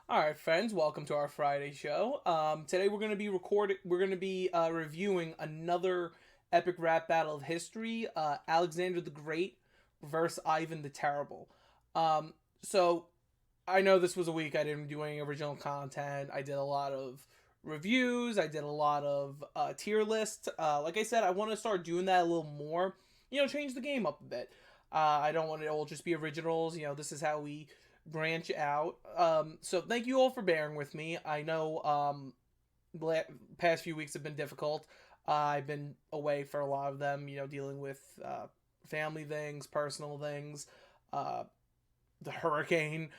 All right, friends, welcome to our Friday show. Today we're going to be reviewing another epic rap battle of history, Alexander the Great versus Ivan the Terrible. So I know this was a week I didn't do any original content. I did a lot of reviews. I did a lot of tier lists. Like I said, I want to start doing that a little more. Change the game up a bit. I don't want it all just be originals. This is how we branch out. So thank you all for bearing with me. I know past few weeks have been difficult. I've been away for a lot of them, dealing with family things, personal things, the hurricane.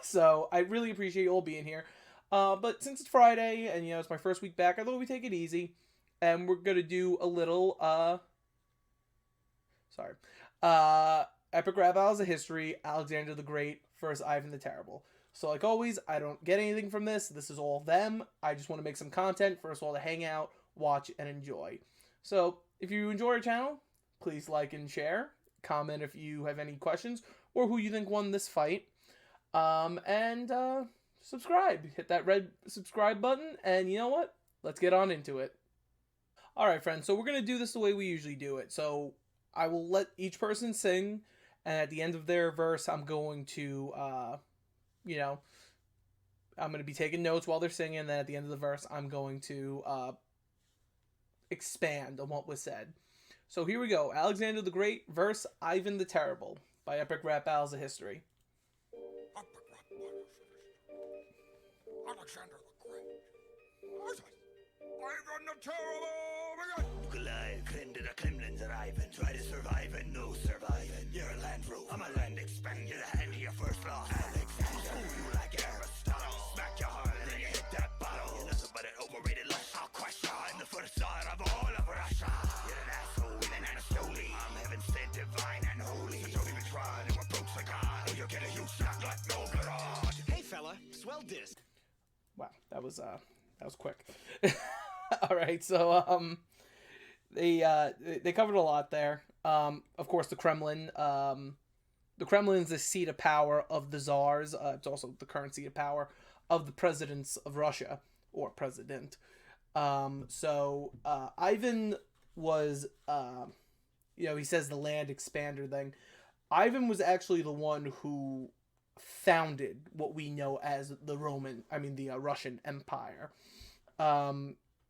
So I really appreciate you all being here. But since it's Friday and, it's my first week back, I thought we'd take it easy. And we're going to do a little, epic rap battles of history, Alexander the Great versus Ivan the Terrible. So like always, I don't get anything from this. This is all them. I just want to make some content for us all to hang out, watch, and enjoy. So if you enjoy our channel, please like and share. Comment if you have any questions or who you think won this fight. And subscribe. Hit that red subscribe button. And you know what? Let's get on into it. Alright, friends. So we're going to do this the way we usually do it. So I will let each person sing. And at the end of their verse, I'm going to, I'm going to be taking notes while they're singing. And then at the end of the verse, I'm going to expand on what was said. So here we go. Alexander the Great versus Ivan the Terrible by Epic Rap Battles of History. Alexander the Great versus Ivan the Terrible. Alive, cling to the Kremlins arriving. Try to survive and no surviving. You're a land rover, I'm a land expander. You're the hand of your first loss. Alexander, school you like Aristotle. Smack your heart and then you hit that bottle. You're nothing but an overrated lush. I'll crush you. I'm the first czar of all of Russia. You're an asshole with an Anastoli. I'm heaven sent, divine and holy. So don't even try to approach the god, or you'll get a huge shock like no garage. Hey fella, swell disc. Wow, that was quick. All right, so they covered a lot there. Of course, the Kremlin. The Kremlin is the seat of power of the czars. It's also the current seat of power of the presidents of Russia, or president. So Ivan was, he says the land expander thing. Ivan was actually the one who founded what we know as the Russian Empire.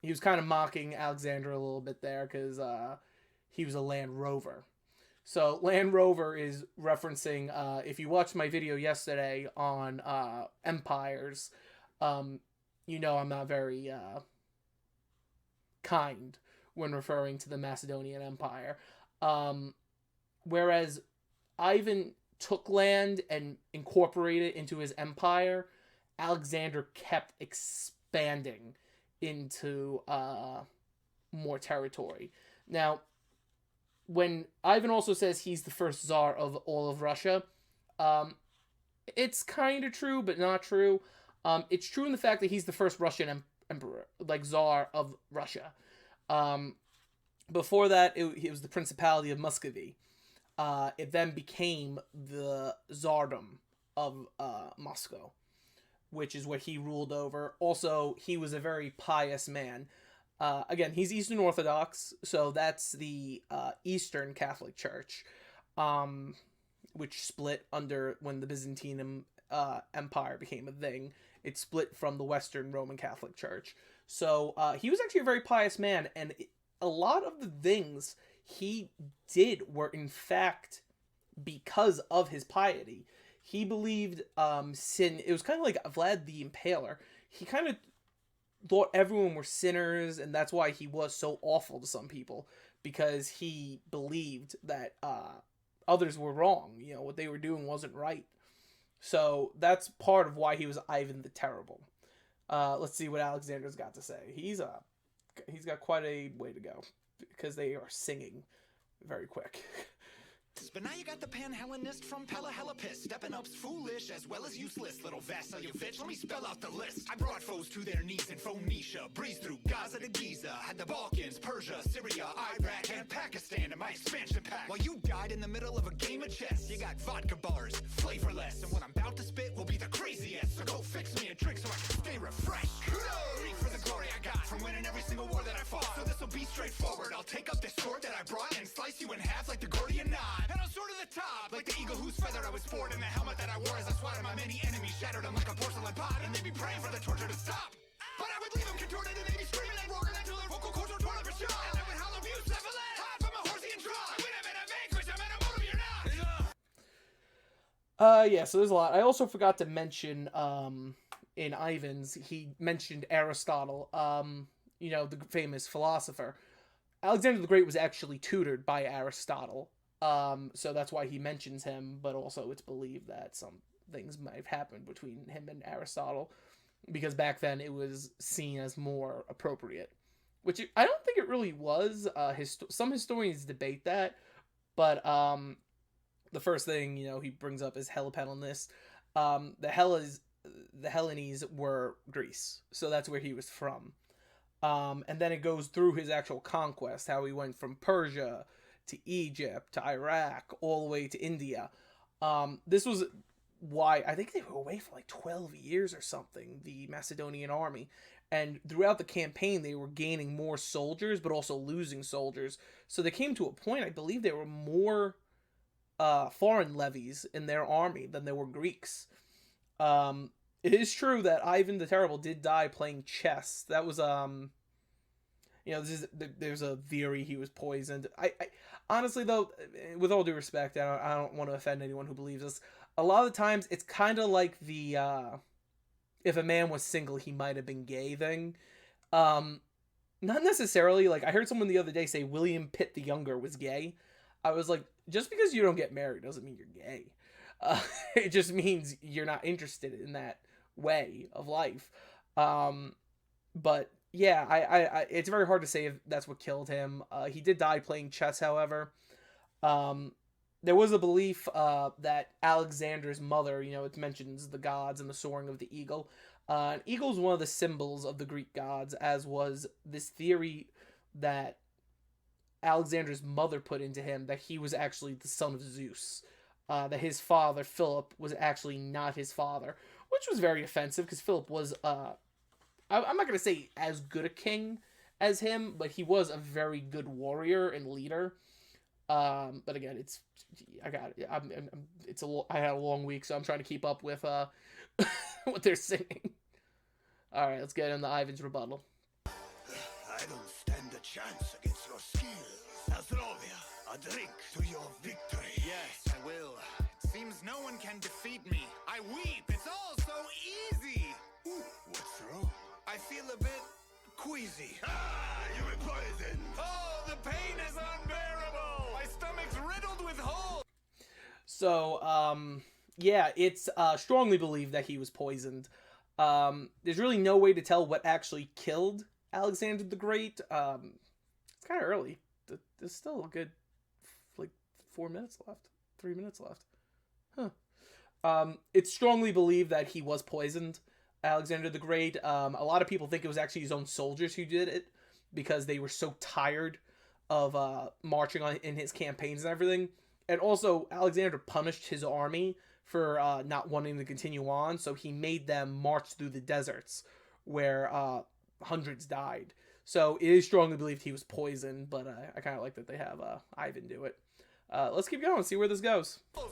He was kind of mocking Alexander a little bit there because he was a land rover. So Land Rover is referencing, if you watched my video yesterday on empires, I'm not very kind when referring to the Macedonian Empire. Whereas Ivan took land and incorporated it into his empire, Alexander kept expanding into more territory. Now, when Ivan also says he's the first czar of all of Russia, it's kind of true, but not true. It's true in the fact that he's the first Russian emperor, like czar of Russia. Before that, it was the Principality of Muscovy. It then became the Tsardom of Moscow, which is what he ruled over. Also, he was a very pious man. Again, he's Eastern Orthodox, so that's the Eastern Catholic Church, which split when the Byzantine Empire became a thing. It split from the Western Roman Catholic Church. So he was actually a very pious man, and a lot of the things he did were, in fact, because of his piety. He believed sin. It was kind of like Vlad the Impaler. He kind of thought everyone were sinners, and that's why he was so awful to some people, because he believed that others were wrong. What they were doing wasn't right. So that's part of why he was Ivan the Terrible. Let's see what Alexander's got to say. He's got quite a way to go, because they are singing very quick. But now you got the pan-Hellenist from Pelahellapis, stepping up's foolish as well as useless. Little vassal, you bitch, let me spell out the list. I brought foes to their knees in Phoenicia, breezed through Gaza to Giza, had the Balkans, Persia, Syria, Iraq, and Pakistan in my expansion pack. While you died in the middle of a game of chess, you got vodka bars, flavorless, and what I'm about to spit will be the craziest, so go fix me then slice you in half like the Gordian knot. And I'll soar to the top, like the eagle whose feather I was formed, and the helmet that I wore as I swatted my many enemies, shattered them like a porcelain pot, and they'd be praying for the torture to stop. But I would leave them contorted, and they'd be screaming and roaring until their vocal cords were torn up and shot. And I would howl abuse, Nephilim, hot from a horsey and draw. When I'm in a vanquish, I'm in a motive, you're not. Yeah, so there's a lot. I also forgot to mention, in Ivan's, he mentioned Aristotle, you know, the famous philosopher. Alexander the Great was actually tutored by Aristotle, so that's why he mentions him, but also it's believed that some things might have happened between him and Aristotle, because back then it was seen as more appropriate, which I don't think it really was. Some historians debate that, but the first thing, you know, he brings up is Hellenes. The Hellenes were Greece, so that's where he was from. And then it goes through his actual conquest, how he went from Persia to Egypt to Iraq, all the way to India. This was why I think they were away for like 12 years or something, the Macedonian army. And throughout the campaign, they were gaining more soldiers, but also losing soldiers. So they came to a point, I believe there were more foreign levies in their army than there were Greeks. It is true that Ivan the Terrible did die playing chess. That was, you know, there's a theory he was poisoned. I honestly, though, with all due respect, I don't want to offend anyone who believes this. A lot of the times, it's kind of like the, if a man was single, he might have been gay thing. Not necessarily. Like, I heard someone the other day say William Pitt the Younger was gay. I was like, just because you don't get married doesn't mean you're gay. It just means you're not interested in that way of life. But yeah, I it's very hard to say if that's what killed him. He did die playing chess, however. There was a belief that Alexander's mother, you know, it mentions the gods and the soaring of the eagle. An eagle is one of the symbols of the Greek gods, as was this theory that Alexander's mother put into him, that he was actually the son of Zeus. That his father, Philip, was actually not his father, which was very offensive, because Philip was, I'm not going to say as good a king as him, but he was a very good warrior and leader. But again, I had a long week, so I'm trying to keep up with, what they're singing. Alright, let's get into Ivan's rebuttal. I don't stand a chance against your skills. Asrovia, a drink to your victory. Yes, I will. It seems no one can defeat me. I weep. It's all so easy. Ooh, what's wrong? I feel a bit queasy. Ah, you were poisoned. Oh, the pain is unbearable. My stomach's riddled with holes. So, yeah, it's strongly believed that he was poisoned. There's really no way to tell what actually killed Alexander the Great. It's kind of early. There's still a good, like, 4 minutes left. 3 minutes left. Huh. It's strongly believed that he was poisoned, Alexander the Great. A lot of people think it was actually his own soldiers who did it, because they were so tired of marching in his campaigns and everything. And also, Alexander punished his army for not wanting to continue on, so he made them march through the deserts, where hundreds died. So it is strongly believed he was poisoned, but I kind of like that they have Ivan do it. Let's keep going, see where this goes. I'm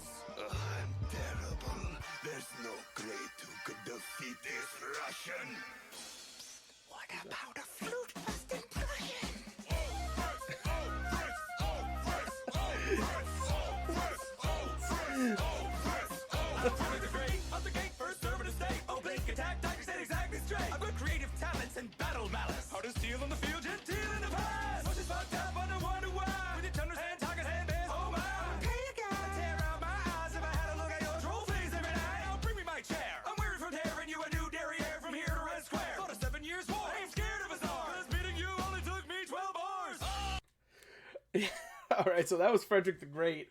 terrible. There's no great who could defeat this Russian. What about a flute-busting Prussian? The great of the gate, first servant of state. Oblique attack, tactics ain't exactly straight. I've got creative talents and battle malice. Hard as steel on the field, genteel in the past. Much is fucked up, but I wonder why. With your tenders and target hand bands, oh my. Hey, guys. I'd tear out my eyes if I had a look at your trophies every night. Now bring me my chair. I'm weary from tearing you a new derriere from here to Red Square. Fought a 7 years war. I ain't scared of a czar. 'Cause beating you only took me 12 hours. Alright, so that was Frederick the Great.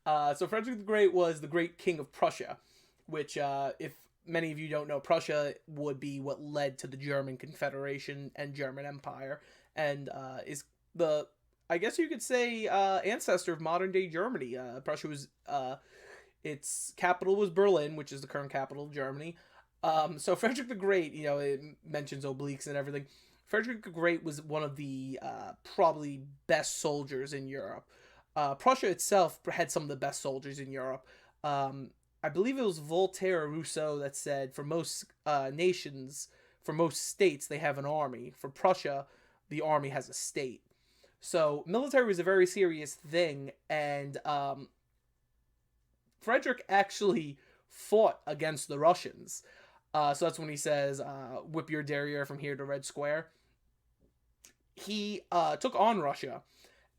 So Frederick the Great was the great king of Prussia, which, if many of you don't know, Prussia would be what led to the German Confederation and German Empire, and is the, I guess you could say, ancestor of modern-day Germany. Prussia was, its capital was Berlin, which is the current capital of Germany. So Frederick the Great, you know, it mentions obliques and everything. Frederick the Great was one of the probably best soldiers in Europe. Prussia itself had some of the best soldiers in Europe. I believe it was Voltaire or Rousseau that said for most nations, for most states, they have an army. For Prussia, the army has a state. So military was a very serious thing, and Frederick actually fought against the Russians. So that's when he says, whip your derriere from here to Red Square. He took on Russia,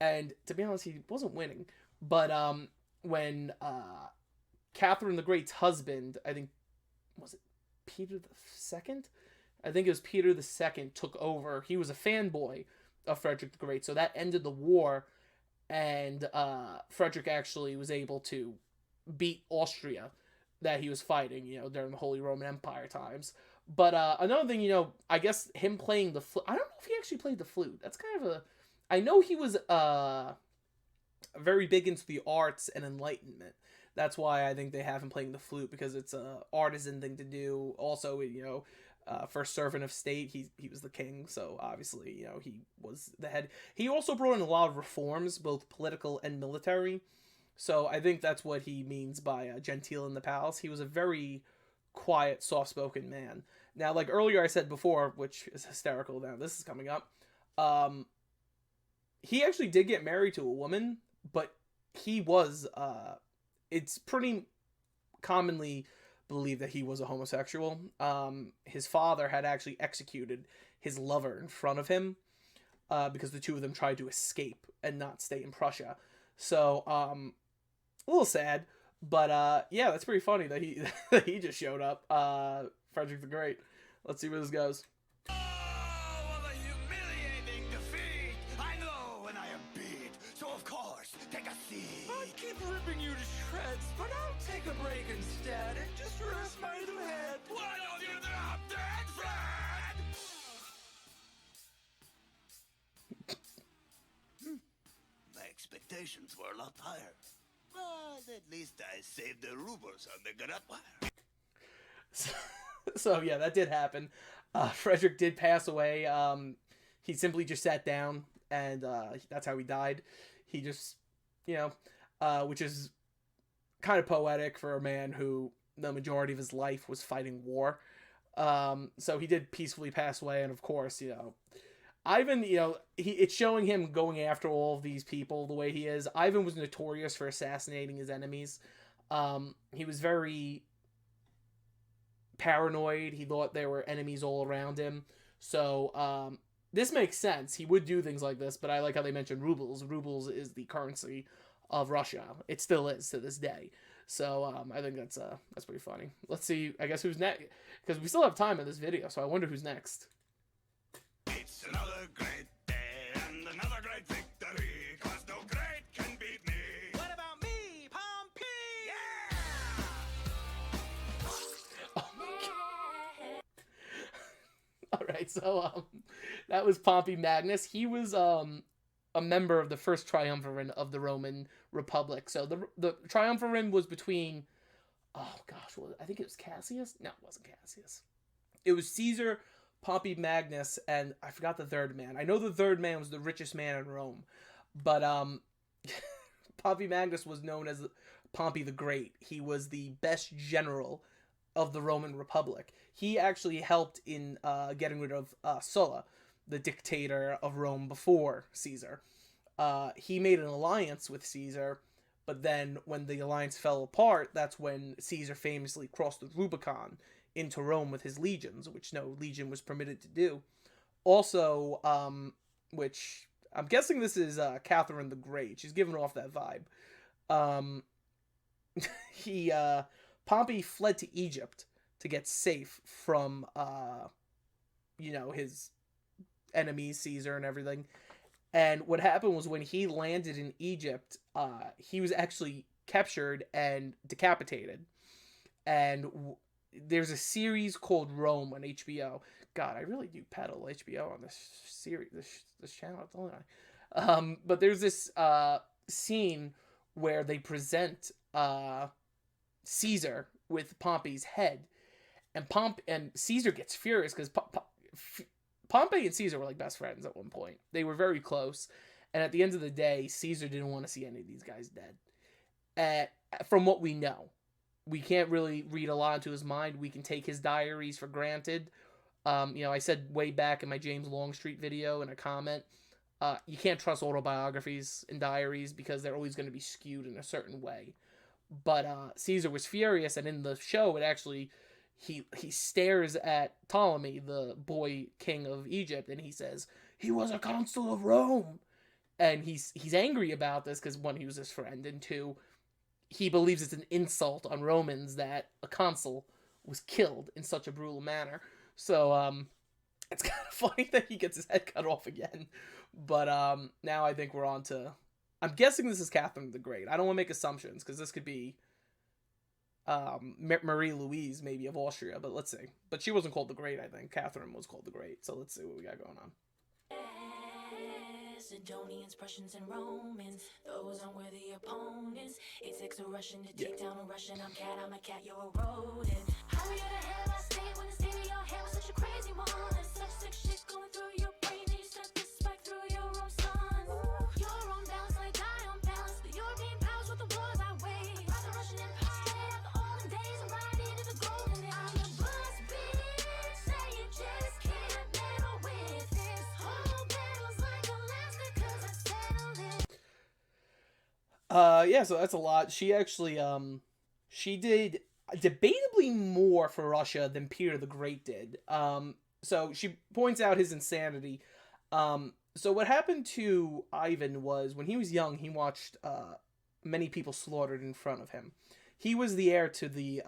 and to be honest, he wasn't winning. But when Catherine the Great's husband, I think, was it Peter II? I think it was Peter II took over. He was a fanboy of Frederick the Great, so that ended the war, and Frederick actually was able to beat Austria that he was fighting, during the Holy Roman Empire times. But another thing, I guess him playing the flute, I don't know if he actually played the flute. That's kind of I know he was very big into the arts and enlightenment. That's why I think they have him playing the flute, because it's a artisan thing to do. Also, first servant of state, he was the king, so obviously, he was the head. He also brought in a lot of reforms, both political and military. So I think that's what he means by genteel in the palace. He was a very quiet, soft-spoken man. Now, like earlier I said before, which is hysterical now, this is coming up, he actually did get married to a woman, but he was, it's pretty commonly believed that he was a homosexual. His father had actually executed his lover in front of him, because the two of them tried to escape and not stay in Prussia. So, a little sad, but yeah, that's pretty funny that he that he just showed up. Frederick the Great. Let's see where this goes. Oh, what a humiliating defeat! I know when I am beat, so of course, take a seat. I keep ripping you to shreds, but I'll take a break instead and just rest my little head. Why don't you drop dead, Fred? My expectations were a lot higher. But at least I saved the rubles on the gut wire. So yeah, that did happen. Frederick did pass away. He simply just sat down, and that's how he died. He just, which is kind of poetic for a man who the majority of his life was fighting war. So he did peacefully pass away, and of course, Ivan, it's showing him going after all of these people the way he is. Ivan was notorious for assassinating his enemies. He was very paranoid. He thought there were enemies all around him. So this makes sense. He would do things like this, but I like how they mentioned rubles. Rubles is the currency of Russia. It still is to this day. So I think that's pretty funny. Let's see, I guess, who's next, because we still have time in this video, so I wonder who's next. It's another great day and another great victory, 'cause no great can beat me. What about me, Pompey? Alright, so that was Pompey Magnus. He was a member of the first triumvirate of the Roman Republic. So the triumvirate was between, oh gosh, I think it was Cassius? No, it wasn't Cassius. It was Caesar, Pompey Magnus, and I forgot the third man. I know the third man was the richest man in Rome, but Pompey Magnus was known as Pompey the Great. He was the best general of the Roman Republic. He actually helped in getting rid of Sulla, the dictator of Rome before Caesar. He made an alliance with Caesar, but then when the alliance fell apart, that's when Caesar famously crossed the Rubicon into Rome with his legions, which no legion was permitted to do. Also, which I'm guessing this is Catherine the Great. She's giving off that vibe. Pompey fled to Egypt to get safe from, his enemies, Caesar and everything. And what happened was when he landed in Egypt, he was actually captured and decapitated. And there's a series called Rome on HBO. God, I really do peddle HBO on this series, this channel, don't I? But there's this scene where they present Caesar with Pompey's head, and Caesar gets furious because Pompey and Caesar were like best friends at one point. They were very close, And at the end of the day, Caesar didn't want to see any of these guys dead. From what we know, we can't really read a lot into his mind. We can take his diaries for granted. I said way back in my James Longstreet video in a comment, you can't trust autobiographies and diaries because they're always going to be skewed in a certain way. But Caesar was furious, and in the show, it actually he stares at Ptolemy, the boy king of Egypt, and he says he was a consul of Rome, and he's angry about this because one, he was his friend, and two, he believes it's an insult on Romans that a consul was killed in such a brutal manner. So it's kind of funny that he gets his head cut off again. But now I think we're on to... I'm guessing this is Catherine the Great. I don't want to make assumptions, because this could be Marie Louise, maybe, of Austria. But let's see. But she wasn't called the Great, I think. Catherine was called the Great. So let's see what we got going on. Macedonians, Prussians, and Romans, those unworthy opponents. It takes a Russian to take down a Russian. I'm a cat, you're a rodent. How you the hell I stay when the state of your head was such a crazy one? There's such sick shit going through your brain that you start to spike through your own son. You're on balance like I unbalance. The European powers with the wars I wage. The Russian Empire straight out the olden days and right into the golden age. I'm your boss, bitch. Say you just can't meddle with this whole battle's like Alaska, 'cause I settled it. Yeah, so that's a lot. She actually, she did debatably more for Russia than Peter the Great did. So she points out his insanity. So what happened to Ivan was, when he was young, he watched many people slaughtered in front of him. He was the heir to the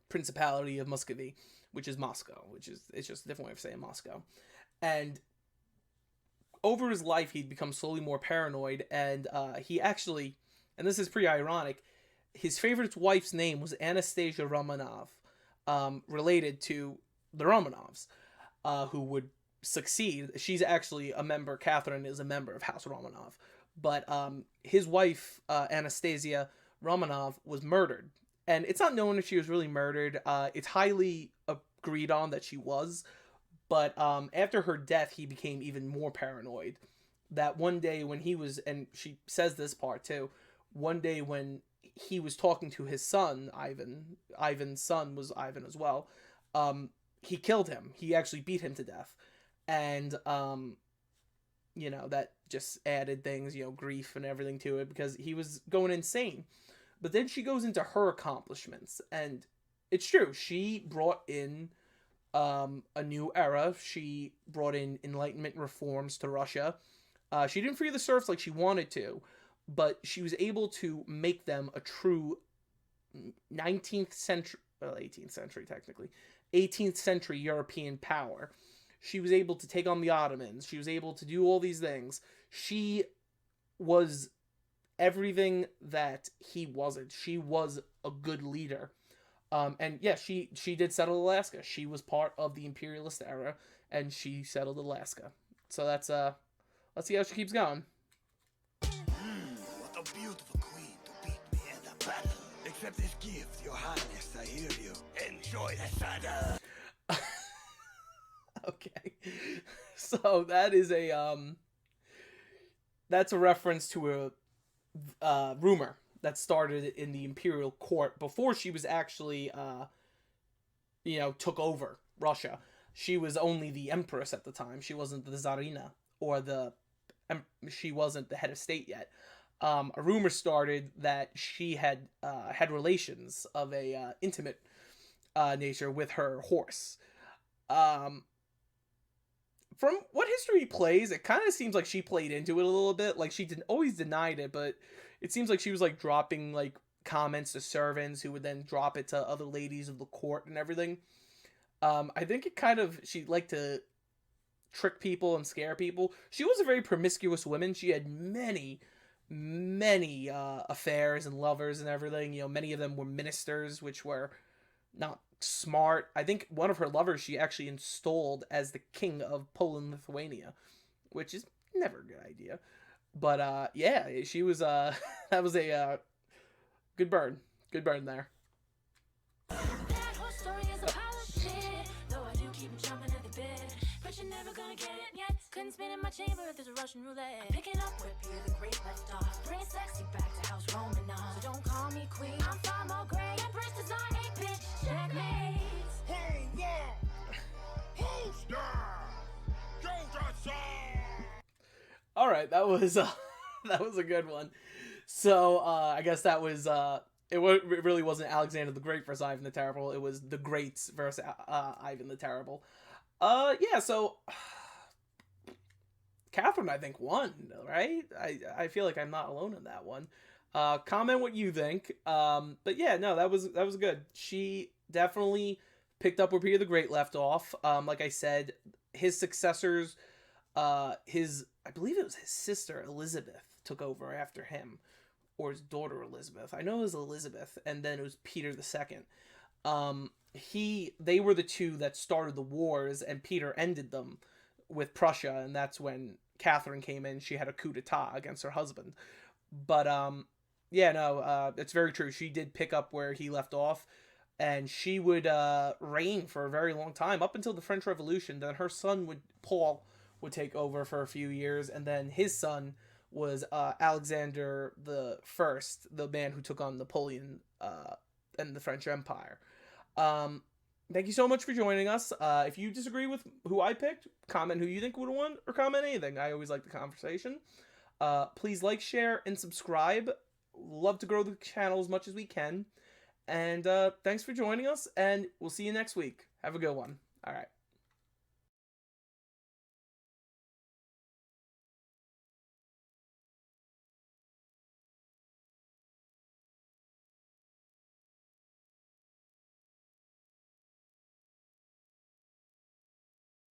Principality of Muscovy, which is Moscow, it's just a different way of saying Moscow. And over his life, he'd become slowly more paranoid, and he actually, and this is pretty ironic, his favorite wife's name was Anastasia Romanov, related to the Romanovs, who would succeed. She's actually a member, Catherine is a member of House Romanov, but his wife, Anastasia Romanov, was murdered. And it's not known if she was really murdered. It's highly agreed on that she was. But after her death, he became even more paranoid. That one day when he was, and she says this part too, one day when he was talking to his son, Ivan's son was Ivan as well, he killed him. He actually beat him to death. And, that just added things, grief and everything to it, because he was going insane. But then she goes into her accomplishments, and it's true, she brought in a new era. She brought in Enlightenment reforms to Russia. She didn't free the serfs like she wanted to, but she was able to make them a true 19th century, well, 18th century technically, 18th century European power. She was able to take on the Ottomans. She was able to do all these things. She was everything that he wasn't. She was a good leader. And yeah, she did settle Alaska. She was part of the imperialist era, and she settled Alaska. So that's let's see how she keeps going. What a beautiful queen to beat me in the battle. Accept this gift, your highness, I hear you. Enjoy the saddle. Okay. So that is that's a reference to a rumor that started in the imperial court before she was actually, took over Russia. She was only the empress at the time. She wasn't the Tsarina, or she wasn't the head of state yet. A rumor started that she had relations of a intimate nature with her horse. From what history plays, it kind of seems like she played into it a little bit. Like, she always denied it, but it seems like she was, like, dropping, like, comments to servants who would then drop it to other ladies of the court and everything. I think she liked to trick people and scare people. She was a very promiscuous woman. She had many, many affairs and lovers and everything. Many of them were ministers, which were not smart. I think one of her lovers she actually installed as the king of Poland, Lithuania, which is never a good idea. But yeah, she was that was a good burn there. That whole story is a pile of shit. Though I do keep chomping at the bit, but you're never gonna get it yet. Could spin, spin in my chamber, there's a Russian roulette. I'm picking up where Peter the Great left off. Bring sexy back to house Roman on. So don't call me queen, I'm far more great. Empress design, hey bitch, checkmate. Hold up! Hold down! Don't All right, that was that was a good one. So I guess that was it really wasn't Alexander the Great versus Ivan the Terrible. It was the Greats versus Ivan the Terrible. Yeah. So Catherine, I think, won. Right? I feel like I'm not alone in that one. Comment what you think. But yeah, no, that was good. She definitely picked up where Peter the Great left off. Like I said, his successors, I believe it was his sister Elizabeth took over after him, or his daughter Elizabeth. I know it was Elizabeth, and then it was Peter II. They were the two that started the wars, and Peter ended them with Prussia, and that's when Catherine came in. She had a coup d'etat against her husband. But yeah, no, it's very true. She did pick up where he left off, and she would reign for a very long time, up until the French Revolution. Then her son Paul would take over for a few years, and then his son was Alexander the First, the man who took on Napoleon and the French Empire. Thank you so much for joining us. If you disagree with who I picked, comment who you think would have won, or comment anything. I always like the conversation. Please like, share, and subscribe. Love to grow the channel as much as we can. And thanks for joining us, and we'll see you next week. Have a good one. All right.